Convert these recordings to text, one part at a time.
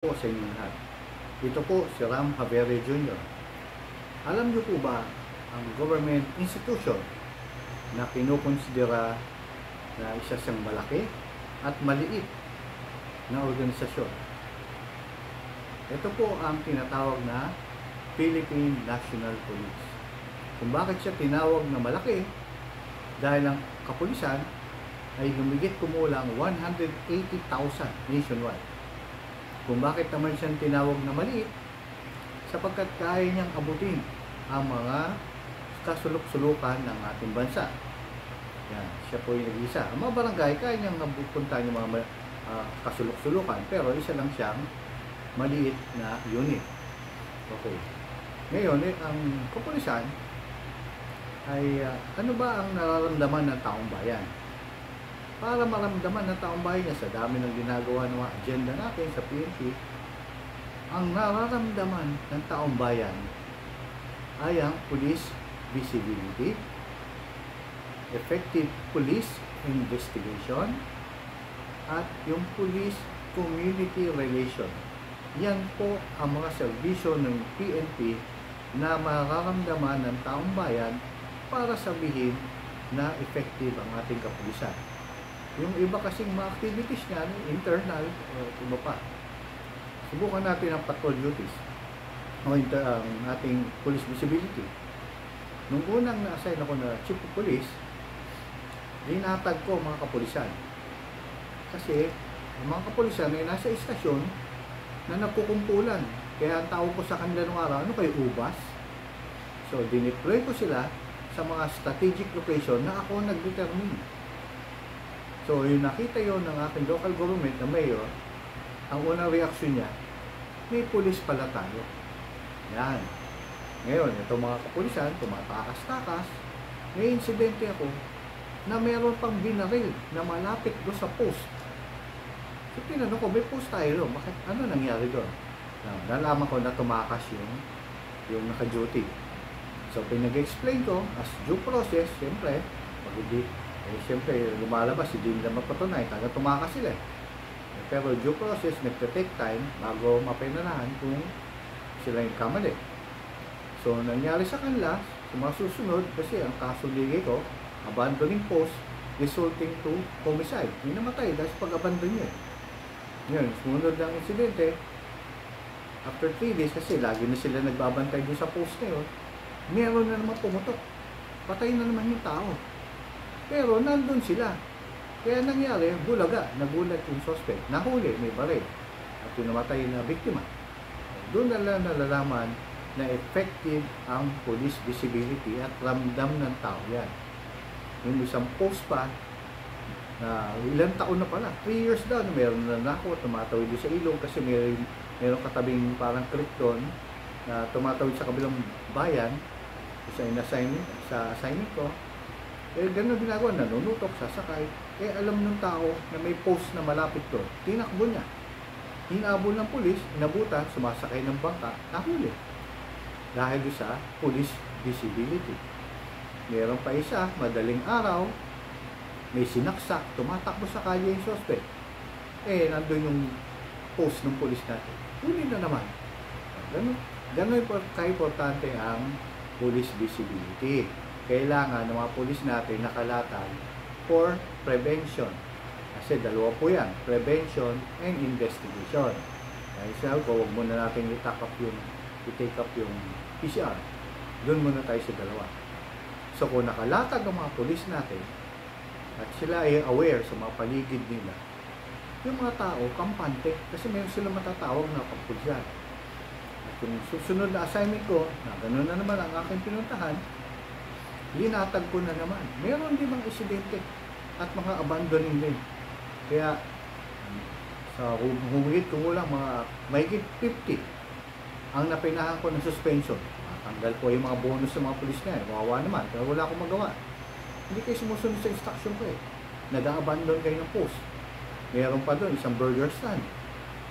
Po sa inyo lahat. Ito po si Ram Javere Jr. Alam niyo po ba ang government institution na kinukonsidera na isa siyang malaki at maliit na organisasyon? Ito po ang tinatawag na Philippine National Police. Kung bakit siya tinawag na malaki? Dahil ang kapulisan ay humigit kumulang 180,000 nationwide. Kung bakit naman siyang tinawag na maliit? Sapagkat kaya niyang abutin ang mga kasulok-sulukan ng ating bansa. Yan, siya po yung nag-isa. Ang mga barangay, kaya niyang nabupunta yung mga kasulok-sulukan, pero isa lang siyang maliit na unit. Okay. Ngayon, ang kapulisan ay ano ba ang nararamdaman ng taong bayan? Para maramdaman ng taong bayan niya sa dami ng ginagawa ng mga agenda natin sa PNP, ang nararamdaman ng taong bayan ay ang police visibility, effective police investigation, at yung police community relation. Yan po ang mga serbisyo ng PNP na mararamdaman ng taong bayan para sabihin na effective ang ating kapulisan. Yung iba kasing mga activities niya, internal o iba pa. Subukan natin ang patrol duties o ang ating police visibility. Nung unang na-assign ako na chief of police, dinatag ko mga kapulisan. Kasi ang mga kapulisan ay nasa istasyon na nagkukumpulan. Kaya ang tawag ko sa kanila nung araw, ano kayo, ubas? So, dineploy ko sila sa mga strategic location na ako nag-determine. So, yung nakita yon ng aking local government na mayor, ang unang reaksyon niya, may pulis pala tayo. Yan. Ngayon, itong mga kapulisan, tumatakas-takas, may insidente ako na meron pang binaril na malapit do sa post. So, tinanong ko, may post tayo doon. Bakit? Ano nangyari doon? Nalaman ko na tumakas yung naka-duty. So, pinag-explain ko, as due process, siyempre, siyempre, lumalabas, hindi nila mapatunay, taga tumakas sila. Pero due process, nagte-take time bago mapinanahan kung sila yung kamali. So, nangyari sa kanila, sumasusunod, kasi ang kaso ligay ko, abandoning post, resulting to homicide. Hindi namatay dahil sa pag-abandon niya. Ngayon, sumunod ng insidente, after 3 days, kasi lagi na sila nagbabantay doon sa post na yun, meron na naman pumutok. Patay na naman yung tao. Pero nandun sila. Kaya nangyari, nagulat yung suspect. Nahuli, may baril. At yung namatay na biktima. Doon na nalalaman na effective ang police visibility at ramdam ng tao yan. Yung isang post pa, na ilang taon na pala, 3 years daw, meron na nako, tumatawid doon sa ilong kasi meron katabing parang creek doon na tumatawid sa kabilang bayan sa assignment ko. Ganun ginagawa, nanunutok, sasakay. Alam ng tao na may post na malapit doon. Tinakbo niya. Hinabol ng pulis, inabutan, sumasakay ng bangka, nahuli. Dahil sa police visibility. Meron pa isa, madaling araw, may sinaksak, tumatakbo sa kalye yung suspect. Nandun yung post ng pulis natin. Huli na naman. Ganun ka-importante ang police visibility. Kailangan ng mga pulis natin nakalatag for prevention. Kasi dalawa po yan, prevention and investigation. Kaya sabi ko, huwag muna natin i-take up yung PCR. Doon muna tayo sa dalawa. So kung nakalatag ang mga pulis natin, at sila ay aware sa mga paligid nila, yung mga tao, kampante, kasi meron sila matatawag na kapulisan. At yung susunod na assignment ko, na ganoon na naman ang aking pinuntahan, linatag ko na naman. Meron din mga insidente at mga abandoning din. Kaya, sa humigit kumulang mga mahigit 50 ang napinahan ko ng suspension. Tanggal ko yung mga bonus sa mga pulis na Kawawa naman, pero wala akong magawa. Hindi kayo sumusunod sa instruction ko Nag-abandon kayo ng post. Meron pa doon, isang burger stand.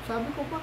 Sabi ko, bakit